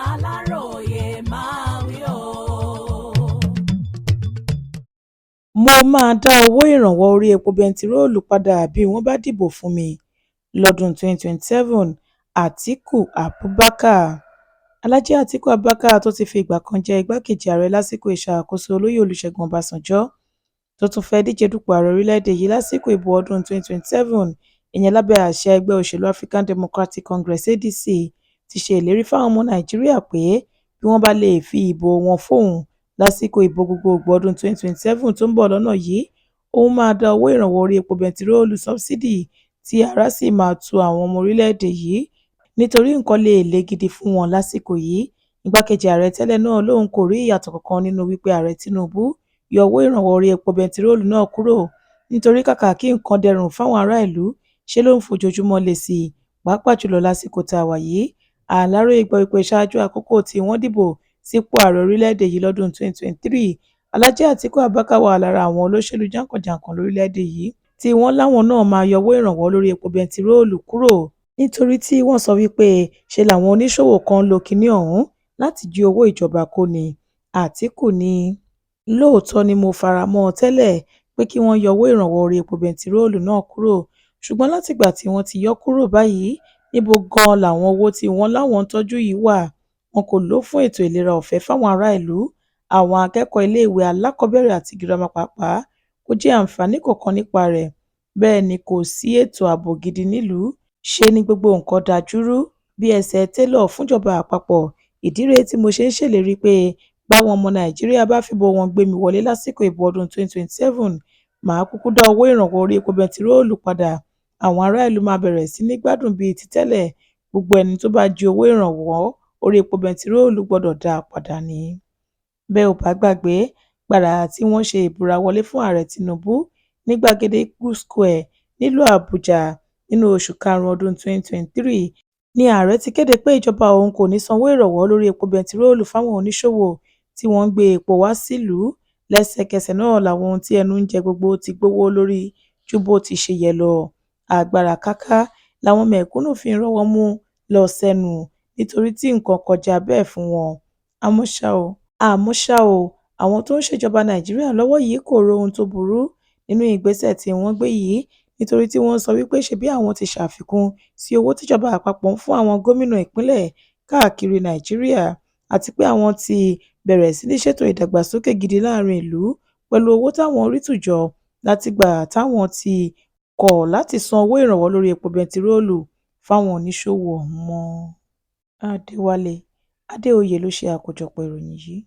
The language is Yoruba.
Aláròyé máa wí o. Mo máa dá owó ìrànwọ́ orí epo bẹntiróòlù padà bí wọ́n bá dìbò fún mi lọ́dún 2027 – Atiku Abubakar. Alhaji Atiku Abubakar tó ti fi ìgbà kan jẹ́ igbákejì ààrẹ lásìkò ìṣàkóso olóyè Olúṣẹ́gun Ọbásanjọ́ tó tún fẹ́ díje dupò ààrẹ orílẹ̀-èdè yìí lásìkò ìbò ọdún 2027 ìyẹn lábẹ́ àsíá ẹgbẹ́ òṣèlú African Democratic Congress (ADC) ti ṣe ìlérí fáwọn ọmọ Nàìjíríà pé bí wọ́n bá lè fi ìbò wọn fóun lásìkò ìbò gbogboògbò ọdún 2027 tó ń bọ̀ lọ́nà yìí, òun máa dá owó ìrànwọ́ orí epo bẹntiróòlù sọ́bsidì tí ara sì máa tu àwọn ọmọ orílẹ̀-èdè yìí nítorí nǹkan lè le gidi fún wọn lásìkò yìí. Igbákejì ààrẹ tẹ́lẹ̀ náà lòun kò rí ìyàtọ̀ kankan nínú wípé ààrẹ Tinubu yọ owó ìrànwọ́ orí epo bẹntiróòlù náà kúrò nítorí kàkà kí nǹkan dẹrùn fáwọn ará ìlú ṣe ló ń fojoojúmọ́ le sí i, pàápàá jùlọ lásìkò tá a wà yìí. Aláròyé gbọ́ wípé ṣáájú àkókò tí wọ́n dìbò sípò ààrẹ orílẹ̀-èdè yìí lọ́dún 2023, Alhaji Atiku Abubakar wà lára àwọn olóṣèlú jàǹkànjàǹkàn lórílẹ̀-èdè yìí tí wọ́n láwọn náà máa yọ owó ìrànwọ́ lórí epo bẹntiróòlù kúrò nítorí tí wọ́n sọ wípé ṣe làwọn oníṣòwò kan ń lo kinní ọ̀hún láti jí owó ìjọba kó ni. Atiku ní lóòótọ́ ni mo fara mọ́ ọ tẹ́lẹ̀ pé kí wọ́n yọ owó ìrànwọ́ orí epo bẹntiróòlù náà kúrò, ṣùgbọ́n látìgbà tí wọ́n ti yọ kúrò báyìí, níbo gan-an làwọn owó tí wọ́n láwọn ń tọ́jú yìí wà? Wọn kò lò ó fún ètò ìlera ọ̀fẹ́ fáwọn ará ìlú, àwọn akẹ́kọ̀ọ́ iléèwé alákọ̀ọ́bẹ̀rẹ̀ àti girama pàápàá kò jẹ àǹfààní kankan nípa rẹ̀. Bẹ́ẹ̀ ni kò sí ètò ààbò gidi nílùú, ṣe ni gbogbo nǹkan dàjúrú bí ẹsẹ̀ télọ̀ fúnjọba àpapọ̀. Ìdí rèé tí mo ṣe ń ṣèlérí pé báwọn ọmọ Nàìjíríà bá fìbò wọn gbé mi wọlé lásìkò ìbò ọdún 2027, màá kúkú dá owó ìrànwọ́ orí epo bẹntiróòlù padà. Àwọn ará ìlú máa bẹ̀rẹ̀ sí ní gbádùn bíi ti tẹ́lẹ̀. Gbogbo ẹni tó bá jí owó ìrànwọ́ orí epo bẹntiróòlù gbọdọ̀ dá a padà ni. Bẹ́ ò bá gbàgbé, gbàrà tí wọ́n ṣe ìbúra wọlé fún ààrẹ Tinubu ní gbàgede Eagle Square nílùú Àbújá nínú oṣù karùn-ún ọdún 2023 ni ààrẹ ti kéde pé ìjọba òun kò ní sanwó ìrànwọ́ lórí epo bẹntiróòlù fáwọn oníṣòwò tí wọ́n ń gbé epo wá sílùú. Lẹ́sẹ̀kẹsẹ̀ náà làwọn ohun tí ẹnu ń jẹ gbogbo ti gbówó lórí ju bó ti ṣe yẹ lọ. Agbára káká làwọn mẹ̀kúnnù fi ń rọ́wọ́ mú lọ sẹ́nu nítorí tí nǹkan kọjá bẹ́ẹ̀ fún wọn. Àmọ́ ṣá o, àwọn tó ń ṣèjọba Nàìjíríà lọ́wọ́ yìí kò rohun tó burú nínú ìgbésẹ̀ tí wọ́n gbé yìí nítorí tí wọ́n sọ wípé ṣebí àwọn ti ṣàfikún sí owó tíjọba àpapọ̀ ń fún àwọn gómìnà ìpínlẹ̀ káàkiri Nàìjíríà àti pé àwọn ti bẹ̀rẹ̀ sí ní ṣètò ìdàgbàsókè gidi láàrin ìlú pẹ̀lú owó táwọn rí tù jọ látìgbà táwọn ti kọ̀ láti san owó ìrànwọ́ lórí epo bẹntiróòlù fáwọn oníṣòwò ọ̀hún mọ́. Adéwálé Adéoyè ló ṣe àkójọpọ̀ ìròyìn yìí.